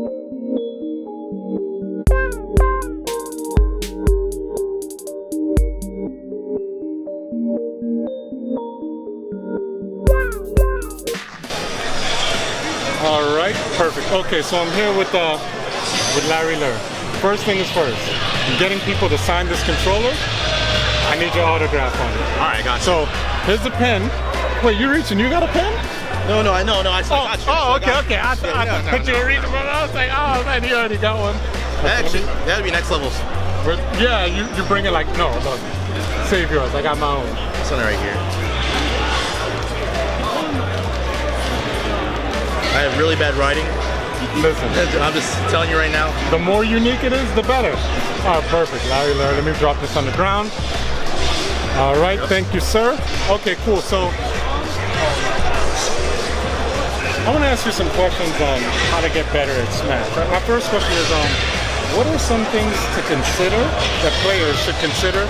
All right, perfect. Okay, so I'm here with Larry Lurr. First thing is first, I'm getting people to sign this controller. I need your autograph on it. All right, got you. So here's the pen. Wait, you reaching? You got a pen? No, I got you. Oh, okay. I thought you were reaching, but I was like, oh man, you already got one. Actually, that'd be next levels. Yeah, you bring it like, no, save yours. I got my own. This one right here. I have really bad writing. Listen, I'm just telling you right now. The more unique it is, the better. Oh, perfect, Larry Lurr. Let me drop this on the ground. All right, Thank you, sir. Okay, cool. So, I want to ask you some questions on how to get better at Smash. My first question is, what are some things to consider that players should consider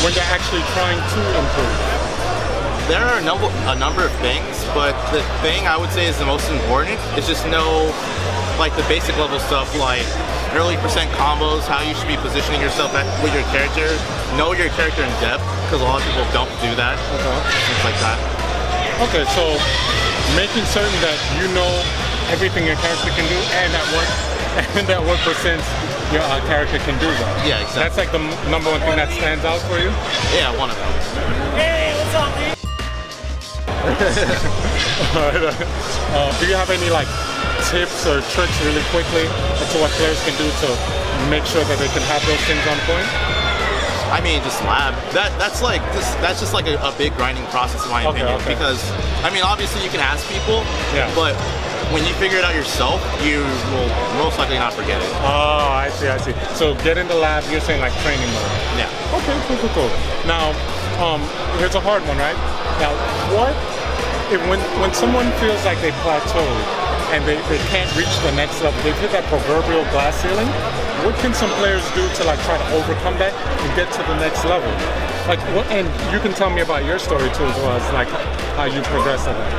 when they're actually trying to improve? There are a number of things, but the thing I would say is the most important is just know like the basic level stuff like early percent combos, how you should be positioning yourself with your character, know your character in depth, because a lot of people don't do that, things like that. Okay, so making certain that you know everything your character can do and at what percent your character can do that. Yeah, exactly. That's like the number one thing that stands out for you? Yeah, one of them. Hey, what's up, dude? Do you have any like tips or tricks really quickly as to what players can do to make sure that they can have those things on point? I mean, just lab. That's just like a big grinding process in my opinion. Because I mean, obviously you can ask people, but when you figure it out yourself, you will most likely not forget it. Oh, I see. So get in the lab. You're saying like training mode. Yeah. Okay, cool. Now, here's a hard one, right? Now, when someone feels like they plateaued and they can't reach the next level, they've hit that proverbial glass ceiling, what can some players do to like try to overcome that and get to the next level? Like, and you can tell me about your story too as well as like how you progressed at that.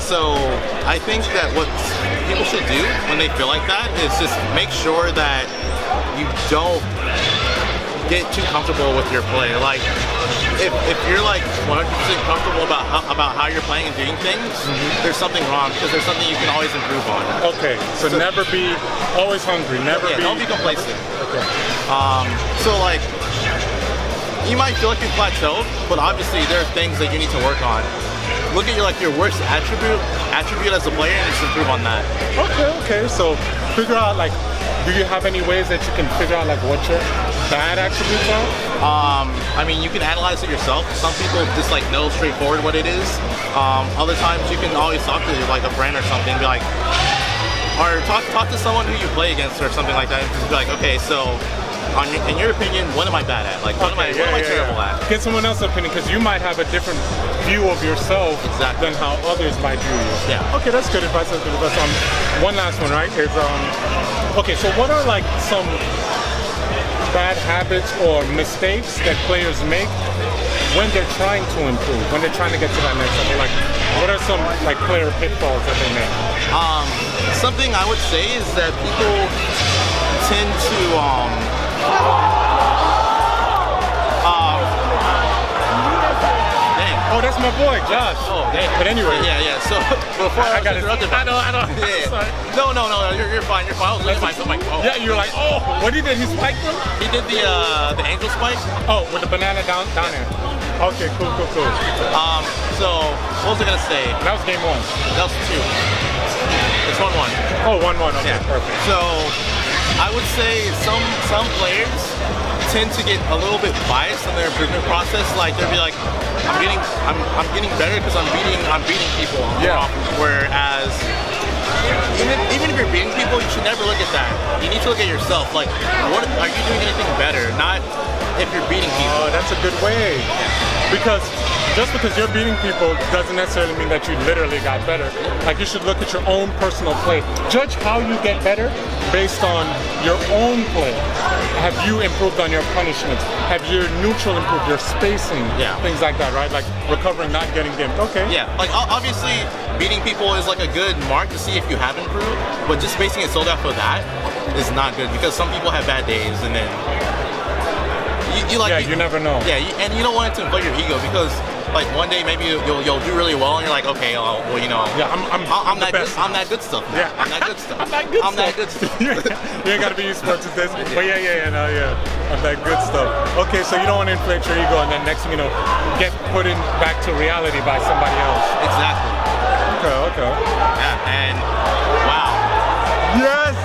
So I think that what people should do when they feel like that is just make sure that you don't get too comfortable with your play. Like, if you're like 100% comfortable about how you're playing and doing things, there's something wrong because there's something you can always improve on. Okay, so never be always hungry. Don't be complacent. Okay. So like, you might feel like you've plateaued, but obviously there are things that you need to work on. Look at your worst attribute as a player and just improve on that. Okay. So figure out like, do you have any ways that you can figure out like what your bad attributes are? I mean, you can analyze it yourself. Some people just like know straightforward what it is. Other times you can always talk to like a friend or something, be like, or talk to someone who you play against or something like that, and just be like, okay, so in your opinion, what am I bad at? Like, what am I terrible at? Get someone else's opinion, because you might have a different view of yourself than how others might view you. Yeah. Okay, that's good advice. One last one, right? Is okay, so what are like some bad habits or mistakes that players make when they're trying to improve, when they're trying to get to that next level? Like, what are some like player pitfalls that they make? Something I would say is that people tend to oh, that's my boy, Josh. Oh, dang. But anyway. Yeah. So before I got interrupted. I know. Yeah. No. You're fine. I was losing my phone. Yeah, you're like, oh, what he did? He spiked him? He did the angel spike. Oh, with the banana down there. Okay, cool. So what was I gonna say? That was game one. That was 2. It's 1-1. Oh, 1-1. Okay, yeah. Perfect. So I would say some players tend to get a little bit biased in their improvement process. Like they'll be like, I'm getting better because I'm beating people. Yeah. Whereas even if you're beating people, you should never look at that. You need to look at yourself. Like, what are you doing anything better? Not if you're beating people. Oh, that's a good way. Yeah. Because just because you're beating people doesn't necessarily mean that you literally got better. Like, you should look at your own personal play. Judge how you get better based on your own play. Have you improved on your punishments? Have your neutral improved, your spacing? Yeah. Things like that, right? Like recovering, not getting gimped. Okay. Yeah, like obviously beating people is like a good mark to see if you have improved, but just basing it solely off of that is not good because some people have bad days, and then you never know. Yeah, and you don't want it to inflate your ego because like one day maybe you'll do really well, and you're like, okay, well, you know, yeah, I'm that best. I'm that good stuff. Yeah, I'm that good stuff. I'm that good I'm stuff. that good stuff. You ain't gotta be sports with this, but yeah, I'm that good stuff. Okay, so you don't want to inflate your ego, and then next thing you know, get put in back to reality by somebody else. Exactly. Okay. Yeah, and wow. Yes.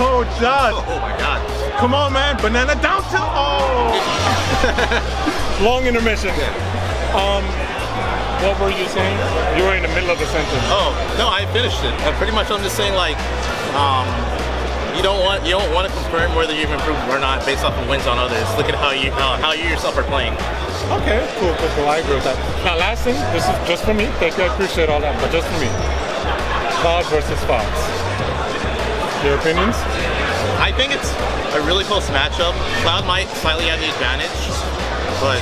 Oh, Josh. Oh my God. Come on, man. Banana down to long intermission. Yeah. What were you saying? You were in the middle of the sentence. Oh no, I finished it. Pretty much, I'm just saying like, you don't want to confirm whether you've improved or not based off of wins on others. Look at how you yourself are playing. Okay, cool. I agree with that. Now, last thing, this is just for me. Thank you, I appreciate all that, but just for me. Cloud versus Fox. Your opinions? I think it's a really close matchup. Cloud might slightly have the advantage, but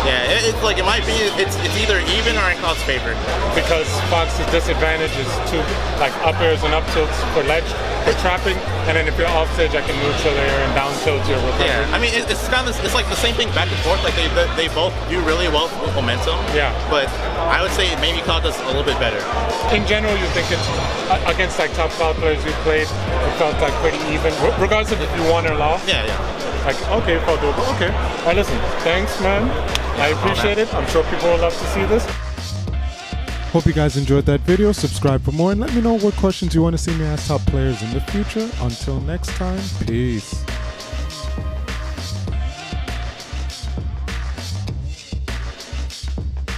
yeah, it's like in my opinion, it's either even or in Cloud's favor. Because Fox's disadvantage is two like up airs and up tilts for ledge, for trapping, and then if you're off stage, I can neutral air and down tilt your recovery. Yeah, I mean it's kind of it's like the same thing back and forth. Like they both do really well with momentum. Yeah. But I would say maybe Cloud does a little bit better. In general, you think it's against like top Cloud players you played, it felt like pretty even, regardless of if you won or lost. Yeah. Like okay, felt doable. Okay. All right, listen. Thanks, man. I appreciate it. I'm sure people will love to see this. Hope you guys enjoyed that video. Subscribe for more and let me know what questions you want to see me ask top players in the future. Until next time, peace.